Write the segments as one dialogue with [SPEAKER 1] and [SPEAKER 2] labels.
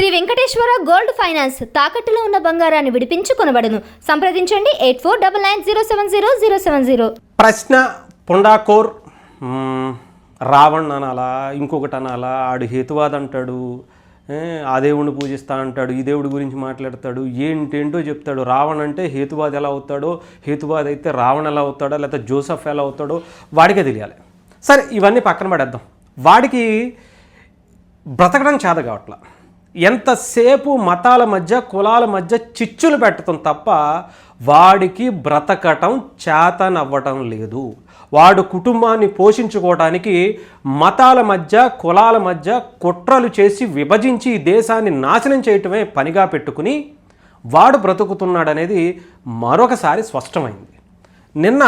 [SPEAKER 1] Shri Venkateswara gold finance తాకట్టులో ఉన్న బంగారాన్ని విడిపించి కొనబడును. సంప్రదించండి 8499070070.
[SPEAKER 2] ప్రశ్న పుండాకోర్ రావణ్ అనాలా, ఇంకొకటి అనాలా, ఆడు హేతువాద్ అంటాడు, ఆ దేవుడిని పూజిస్తా అంటాడు, ఈ దేవుడి గురించి మాట్లాడతాడు, ఏంటేంటో చెప్తాడు. రావణ్ అంటే హేతువాద్ ఎలా అవుతాడో, హేతువాద్ అయితే రావణ్ ఎలా అవుతాడో, లేకపోతే జోసఫ్ ఎలా అవుతాడో వాడికే తెలియాలి. సరే ఇవన్నీ పక్కన పడేద్దాం. వాడికి బ్రతకడం చేత కావట్లా. ఎంతసేపు మతాల మధ్య కులాల మధ్య చిచ్చులు పెట్టడం తప్ప వాడికి బ్రతకటం చేతనవ్వటం లేదు. వాడు కుటుంబాన్ని పోషించుకోవడానికి మతాల మధ్య కులాల మధ్య కుట్రలు చేసి విభజించి దేశాన్ని నాశనం చేయటమే పనిగా పెట్టుకుని వాడు బ్రతుకుతున్నాడనేది మరొకసారి స్పష్టమైంది. నిన్న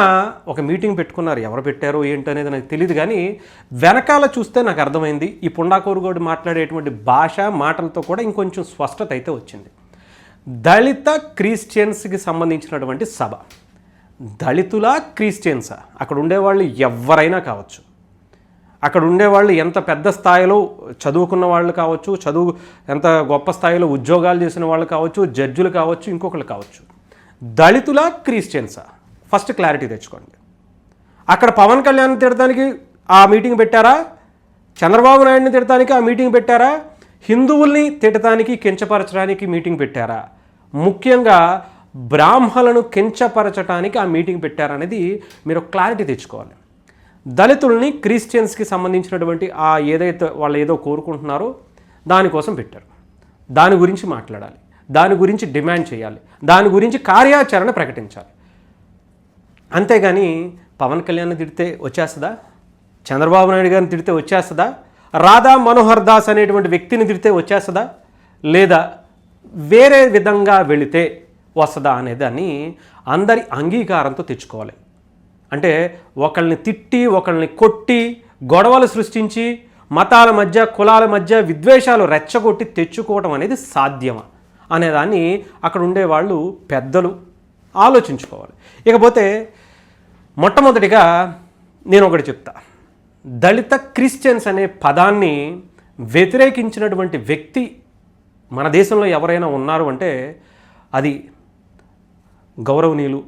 [SPEAKER 2] ఒక మీటింగ్ పెట్టుకున్నారు. ఎవరు పెట్టారో ఏంటనేది నాకు తెలియదు, కానీ వెనకాల చూస్తే నాకు అర్థమైంది. ఈ పుండాకోరుగోడు మాట్లాడేటువంటి భాష మాటలతో కూడా ఇంకొంచెం స్పష్టత అయితే వచ్చింది. దళిత క్రిస్టియన్స్కి సంబంధించినటువంటి సభ. దళితుల క్రిస్టియన్సా? అక్కడ ఉండేవాళ్ళు ఎవరైనా కావచ్చు. అక్కడ ఉండేవాళ్ళు ఎంత పెద్ద స్థాయిలో చదువుకున్న వాళ్ళు కావచ్చు, ఎంత గొప్ప స్థాయిలో ఉద్యోగాలు చేసిన వాళ్ళు కావచ్చు, జడ్జులు కావచ్చు, ఇంకొకళ్ళు కావచ్చు. దళితుల క్రిస్టియన్సా? ఫస్ట్ క్లారిటీ తెచ్చుకోండి. అక్కడ పవన్ కళ్యాణ్ తిడటానికి ఆ మీటింగ్ పెట్టారా? చంద్రబాబు నాయుడిని తిడటానికి ఆ మీటింగ్ పెట్టారా? హిందువుల్ని తిట్టడానికి కించపరచడానికి మీటింగ్ పెట్టారా? ముఖ్యంగా బ్రాహ్మణులను కించపరచడానికి ఆ మీటింగ్ పెట్టారనేది మీరు క్లారిటీ తెచ్చుకోవాలి. దళితుల్ని క్రిస్టియన్స్కి సంబంధించినటువంటి ఆ ఏదైతే వాళ్ళు ఏదో కోరుకుంటున్నారో దానికోసం పెట్టారు. దాని గురించి మాట్లాడాలి, దాని గురించి డిమాండ్ చేయాలి, దాని గురించి కార్యాచరణ ప్రకటించాలి. అంతేగాని పవన్ కళ్యాణ్ని తిడితే వచ్చేస్తుందా? చంద్రబాబు నాయుడు గారిని తిడితే వచ్చేస్తుందా? రాధా మనోహర్ దాస్ అనేటువంటి వ్యక్తిని తిడితే వచ్చేస్తుందా? లేదా వేరే విధంగా వెళితే వస్తుందా అనేదాన్ని అందరి అంగీకారంతో తెచ్చుకోవాలి. అంటే ఒకళ్ళని తిట్టి ఒకళ్ళని కొట్టి గొడవలు సృష్టించి మతాల మధ్య కులాల మధ్య విద్వేషాలు రెచ్చగొట్టి తెచ్చుకోవడం అనేది సాధ్యమా అనేదాన్ని అక్కడ ఉండేవాళ్ళు పెద్దలు ఆలోచించుకోవాలి. ఇకపోతే మొట్టమొదటిగా నేను ఒకటి చెప్తా. దళిత క్రిస్టియన్స్ అనే పదాన్ని వ్యతిరేకించినటువంటి వ్యక్తి మన దేశంలో ఎవరైనా ఉన్నారు అంటే అది గౌరవనీయులు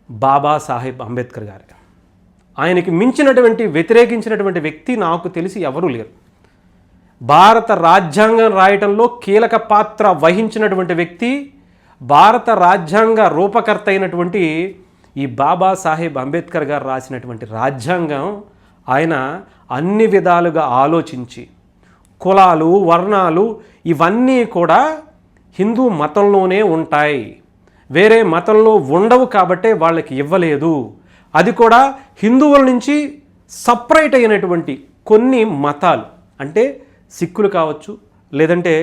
[SPEAKER 2] బాబాసాహెబ్ అంబేద్కర్ గారు. ఆయనకి మించినటువంటి వ్యతిరేకించినటువంటి వ్యక్తి నాకు తెలిసి ఎవరూ లేరు. భారత రాజ్యాంగం రాయటంలో కీలక పాత్ర వహించినటువంటి వ్యక్తి, భారత రాజ్యాంగ రూపకర్త అయినటువంటి ఈ బాబాసాహెబ్ అంబేద్కర్ గారు రాసినటువంటి రాజ్యాంగం ఆయన అన్ని విధాలుగా ఆలోచించి కులాలు వర్ణాలు ఇవన్నీ కూడా హిందూ మతంలోనే ఉంటాయి, వేరే మతంలో ఉండవు కాబట్టే వాళ్ళకి ఇవ్వలేదు. అది కూడా హిందువుల నుంచి సపరేట్ అయినటువంటి కొన్ని మతాలు అంటే సిక్కులు కావచ్చు, లేదంటే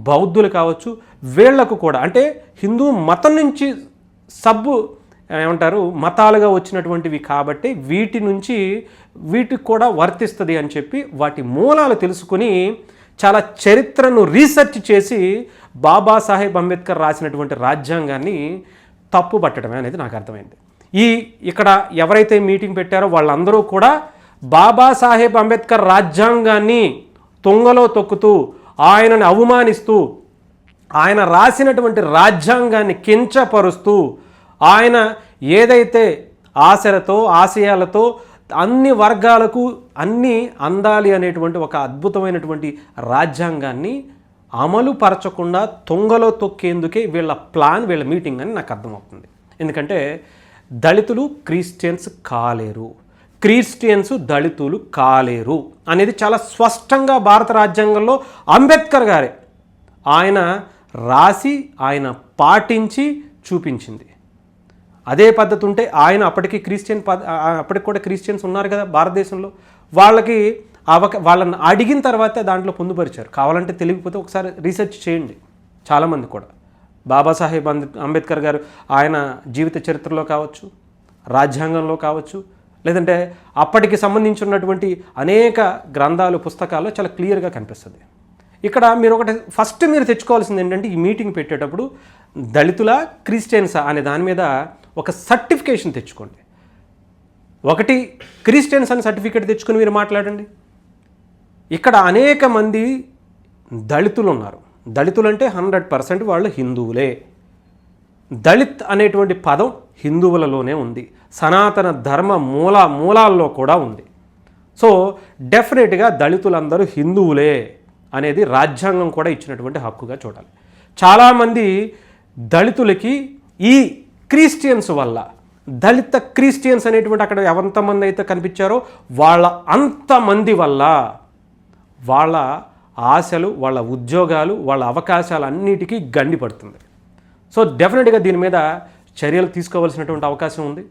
[SPEAKER 2] బౌద్ధులు కావచ్చు, వీళ్లకు కూడా అంటే హిందూ మతం నుంచి మతాలుగా వచ్చినటువంటివి కాబట్టి వీటికి కూడా వర్తిస్తుంది అని చెప్పి వాటి మూలాలు తెలుసుకుని చాలా చరిత్రను రీసెర్చ్ చేసి బాబాసాహెబ్ అంబేద్కర్ రాసినటువంటి రాజ్యాంగాన్ని తప్పు పట్టడమే అనేది నాకు అర్థమైంది. ఇక్కడ ఎవరైతే మీటింగ్ పెట్టారో వాళ్ళందరూ కూడా బాబాసాహెబ్ అంబేద్కర్ రాజ్యాంగాన్ని తుంగలో తొక్కుతూ ఆయనను అవమానిస్తూ ఆయన రాసినటువంటి రాజ్యాంగాన్ని కించపరుస్తూ ఆయన ఏదైతే ఆశలతో ఆశయాలతో అన్ని వర్గాలకు అన్నీ అందాలి అనేటువంటి ఒక అద్భుతమైనటువంటి రాజ్యాంగాన్ని అమలు పరచకుండా తుంగలో తొక్కేందుకే వీళ్ళ ప్లాన్, వీళ్ళ మీటింగ్ అని నాకు అర్థమవుతుంది. ఎందుకంటే దళితులు క్రిస్టియన్స్ కాలేరు, క్రిస్టియన్స్ దళితులు కాలేరు అనేది చాలా స్పష్టంగా భారత రాజ్యాంగంలో అంబేద్కర్ గారే ఆయన రాసి ఆయన పాటించి చూపించింది. అదే పద్ధతి ఉంటే ఆయన అప్పటికి కూడా క్రిస్టియన్స్ ఉన్నారు కదా భారతదేశంలో, వాళ్ళని అడిగిన తర్వాత దాంట్లో పొందుపరిచారు. కావాలంటే తెలియకపోతే ఒకసారి రీసెర్చ్ చేయండి. చాలామంది కూడా బాబాసాహెబ్ అంబేద్కర్ గారు ఆయన జీవిత చరిత్రలో కావచ్చు, రాజ్యాంగంలో కావచ్చు, లేదంటే అప్పటికి సంబంధించినటువంటి అనేక గ్రంథాలు పుస్తకాల్లో చాలా క్లియర్గా కనిపిస్తుంది. ఇక్కడ ఫస్ట్ మీరు తెచ్చుకోవాల్సింది ఏంటంటే ఈ మీటింగ్ పెట్టేటప్పుడు దళితుల క్రిస్టియన్సా అనే దాని మీద ఒక సర్టిఫికేషన్ తెచ్చుకోండి. ఒకటి క్రిస్టియన్స్ అని సర్టిఫికేట్ తెచ్చుకొని మీరు మాట్లాడండి. ఇక్కడ అనేక మంది దళితులు ఉన్నారు, దళితులంటే 100% వాళ్ళు హిందువులే. దళిత్ అనేటువంటి పదం హిందువులలోనే ఉంది, సనాతన ధర్మ మూలాల్లో కూడా ఉంది. సో డెఫినెట్గా దళితులందరూ హిందువులే అనేది రాజ్యాంగం కూడా ఇచ్చినటువంటి హక్కుగా చూడాలి. చాలామంది దళితులకి ఈ క్రిస్టియన్స్ వల్ల, దళిత క్రిస్టియన్స్ అనేటువంటి అక్కడ ఎంతమంది అయితే కనిపించారో వాళ్ళ అంతమంది వల్ల వాళ్ళ ఆశలు, వాళ్ళ ఉద్యోగాలు, వాళ్ళ అవకాశాలు అన్నిటికీ గండి పడుతుంది. సో డెఫినెట్గా దీని మీద చర్యలు తీసుకోవాల్సినటువంటి అవకాశం ఉంది.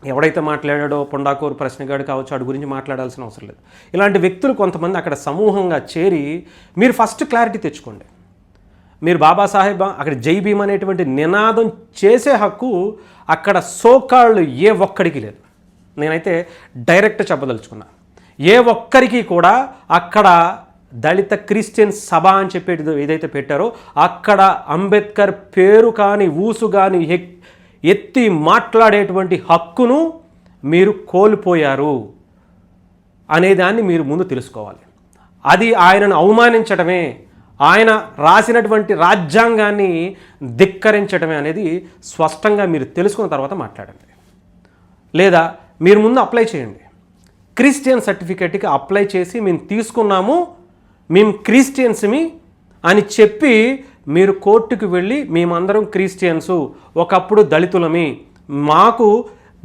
[SPEAKER 2] ఎవడైతే మాట్లాడాడో పొండాకూరు ప్రశ్నగాడు కావచ్చు, వాడి గురించి మాట్లాడాల్సిన అవసరం లేదు. ఇలాంటి వ్యక్తులు కొంతమంది అక్కడ సమూహంగా చేరి మీరు ఫస్ట్ క్లారిటీ తెచ్చుకోండి. మీరు బాబాసాహెబ్ అక్కడ జై భీమ్ అనేటువంటి నినాదం చేసే హక్కు అక్కడ సోకాళ్ళు ఏ ఒక్కడికి లేదు. నేనైతే డైరెక్ట్ చెప్పదలుచుకున్నా, ఏ ఒక్కరికి కూడా అక్కడ దళిత క్రిస్టియన్ సభ అని చెప్పేది ఏదైతే పెట్టారో అక్కడ అంబేద్కర్ పేరు కానీ ఊసు కానీ ఎత్తి మాట్లాడేటువంటి హక్కును మీరు కోల్పోయారు అనేదాన్ని మీరు ముందు తెలుసుకోవాలి. అది ఆయనను అవమానించడమే, ఆయన రాసినటువంటి రాజ్యాంగాన్ని ధిక్కరించడమే అనేది స్పష్టంగా మీరు తెలుసుకున్న తర్వాత మాట్లాడండి. లేదా మీరు ముందు అప్లై చేయండి. క్రిస్టియన్ సర్టిఫికేట్కి అప్లై చేసి మేము తీసుకున్నాము, మేము క్రిస్టియన్స్మి అని చెప్పి మీరు కోర్టుకు వెళ్ళి మేమందరం క్రిస్టియన్సు, ఒకప్పుడు దళితులమి, మాకు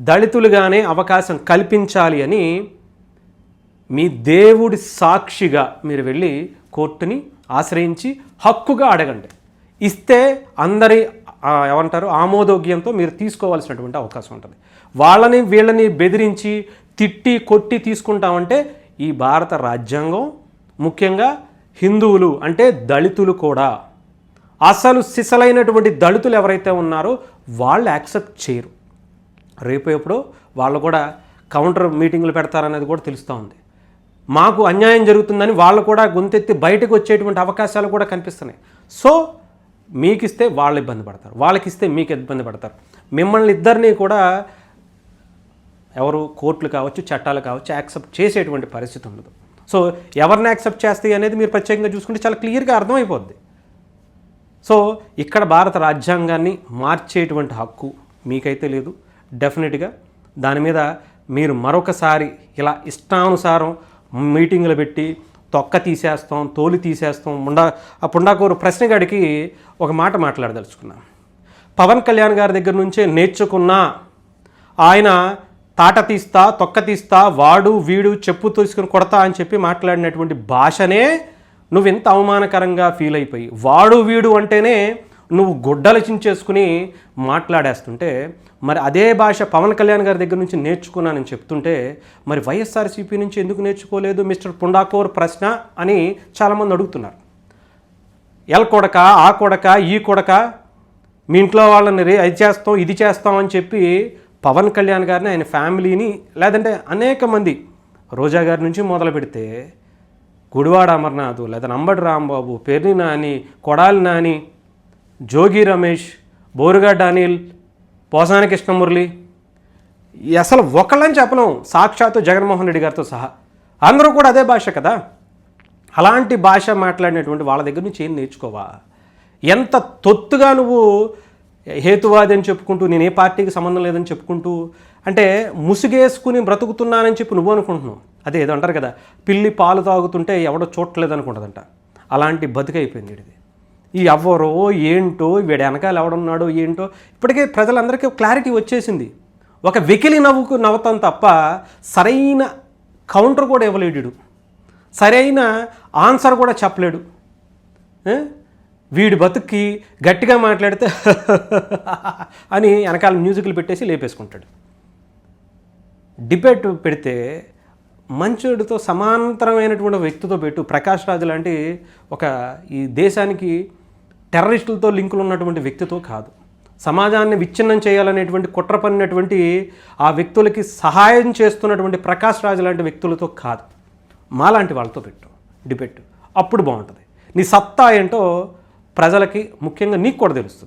[SPEAKER 2] దళితులుగానే అవకాశం కల్పించాలి అని మీ దేవుడి సాక్షిగా మీరు వెళ్ళి కోర్టుని ఆశ్రయించి హక్కుగా అడగండి. ఇస్తే అందరి ఏమంటారు ఆమోదోగ్యంతో మీరు తీసుకోవాల్సినటువంటి అవకాశం ఉంటుంది. వాళ్ళని వీళ్ళని బెదిరించి తిట్టి కొట్టి తీసుకుంటామంటే ఈ భారత రాజ్యాంగం, ముఖ్యంగా హిందువులు అంటే దళితులు కూడా, అసలు సిసలైనటువంటి దళితులు ఎవరైతే ఉన్నారో వాళ్ళు యాక్సెప్ట్ చేయరు. రేపు ఎప్పుడో వాళ్ళు కూడా కౌంటర్ మీటింగులు పెడతారనేది కూడా తెలుస్తూ ఉంది. మాకు అన్యాయం జరుగుతుందని వాళ్ళు కూడా గొంతెత్తి బయటకు వచ్చేటువంటి అవకాశాలు కూడా కనిపిస్తున్నాయి. సో మీకు ఇస్తే వాళ్ళు ఇబ్బంది పడతారు, వాళ్ళకి ఇస్తే మీకు ఇబ్బంది పడతారు. మిమ్మల్ని ఇద్దరినీ కూడా ఎవరు కోర్టులు కావచ్చు, చట్టాలు కావచ్చు యాక్సెప్ట్ చేసేటువంటి పరిస్థితి ఉండదు. సో ఎవరిని యాక్సెప్ట్ చేస్తాయి అనేది మీరు ప్రత్యేకంగా చూసుకుంటే చాలా క్లియర్గా అర్థమైపోద్ది. సో ఇక్కడ భారత రాజ్యాంగాన్ని మార్చేటువంటి హక్కు మీకైతే లేదు. డెఫినెట్గా దాని మీద మీరు మరొకసారి ఇలా ఇష్టానుసారం మీటింగులు పెట్టి తొక్క తీసేస్తాం, తోలు తీసేస్తాం. పుండాకూరు ప్రశ్నగాడికి ఒక మాట మాట్లాడదలుచుకున్నాం. పవన్ కళ్యాణ్ గారి దగ్గర నుంచే నేర్చుకున్నా, ఆయన తాట తీస్తా, తొక్క తీస్తా, వాడు వీడు చెప్పు తీసుకుని కొడతా అని చెప్పి మాట్లాడినటువంటి భాషనే నువ్వు ఎంత అవమానకరంగా ఫీల్ అయిపోయి, వాడు వీడు అంటేనే నువ్వు గుడ్డలు చించేసుకుని మాట్లాడేస్తుంటే, మరి అదే భాష పవన్ కళ్యాణ్ గారి దగ్గర నుంచి నేర్చుకున్నానని చెప్తుంటే మరి వైఎస్ఆర్సీపీ నుంచి ఎందుకు నేర్చుకోలేదు మిస్టర్ పుండాకూర్ ప్రశ్న అని చాలామంది అడుగుతున్నారు. ఎల్ కొడక, ఆ కొడక, ఈ కొడక, మీ ఇంట్లో వాళ్ళని అది చేస్తాం ఇది చేస్తాం అని చెప్పి పవన్ కళ్యాణ్ గారిని, ఆయన ఫ్యామిలీని, లేదంటే అనేక మంది, రోజా గారి నుంచి మొదలు పెడితే గుడివాడ అమర్నాథ్, లేదా నంబడి రాంబాబు, పెర్ని నాని, కొడాలి నాని, జోగి రమేష్, బోరుగడ్డ అనిల్, పోసాని కృష్ణమురళి, అసలు ఒకళ్ళని చెప్పలేం, సాక్షాత్తు జగన్మోహన్ రెడ్డి గారితో సహా అందరూ కూడా అదే భాష కదా. అలాంటి భాష మాట్లాడినటువంటి వాళ్ళ దగ్గర నుంచి ఏం నేర్చుకోవా? ఎంత తొత్తుగా నువ్వు హేతువాది అని చెప్పుకుంటూ, నేను ఏ పార్టీకి సంబంధం లేదని చెప్పుకుంటూ, అంటే ముసుగేసుకుని బ్రతుకుతున్నానని చెప్పి నువ్వు అనుకుంటున్నావు. అదే ఏదో అంటారు కదా, పిల్లి పాలు తాగుతుంటే ఎవడో చూడలేదు అనుకుంటుందంట. అలాంటి బతుకైపోయింది ఇది. ఈ ఎవరో ఏంటో, వీడి వెనకాల ఎవడున్నాడో ఏంటో ఇప్పటికే ప్రజలందరికీ క్లారిటీ వచ్చేసింది. ఒక వెకిలి నవ్వుతాం తప్ప సరైన కౌంటర్ కూడా ఇవ్వలేడు, సరైన ఆన్సర్ కూడా చెప్పలేడు. వీడి బతుక్కి గట్టిగా మాట్లాడితే అని వెనకాల మ్యూజిక్లు పెట్టేసి లేపేసుకుంటాడు. డిబేట్ పెడితే మంచోడితో సమాంతరమైనటువంటి వ్యక్తితో పెట్టు. ప్రకాష్ రాజు లాంటి ఒక ఈ దేశానికి టెర్రరిస్టులతో లింకులు ఉన్నటువంటి వ్యక్తితో కాదు, సమాజాన్ని విచ్ఛిన్నం చేయాలనేటువంటి కుట్ర పన్నినటువంటి ఆ వ్యక్తులకి సహాయం చేస్తున్నటువంటి ప్రకాష్ రాజు లాంటి వ్యక్తులతో కాదు, మాలాంటి వాళ్ళతో పెట్టు డిబేట్. అప్పుడు బాగుంటుంది. నీ సత్తా ఏంటో ప్రజలకి, ముఖ్యంగా నీకు కూడా తెలుస్తుంది.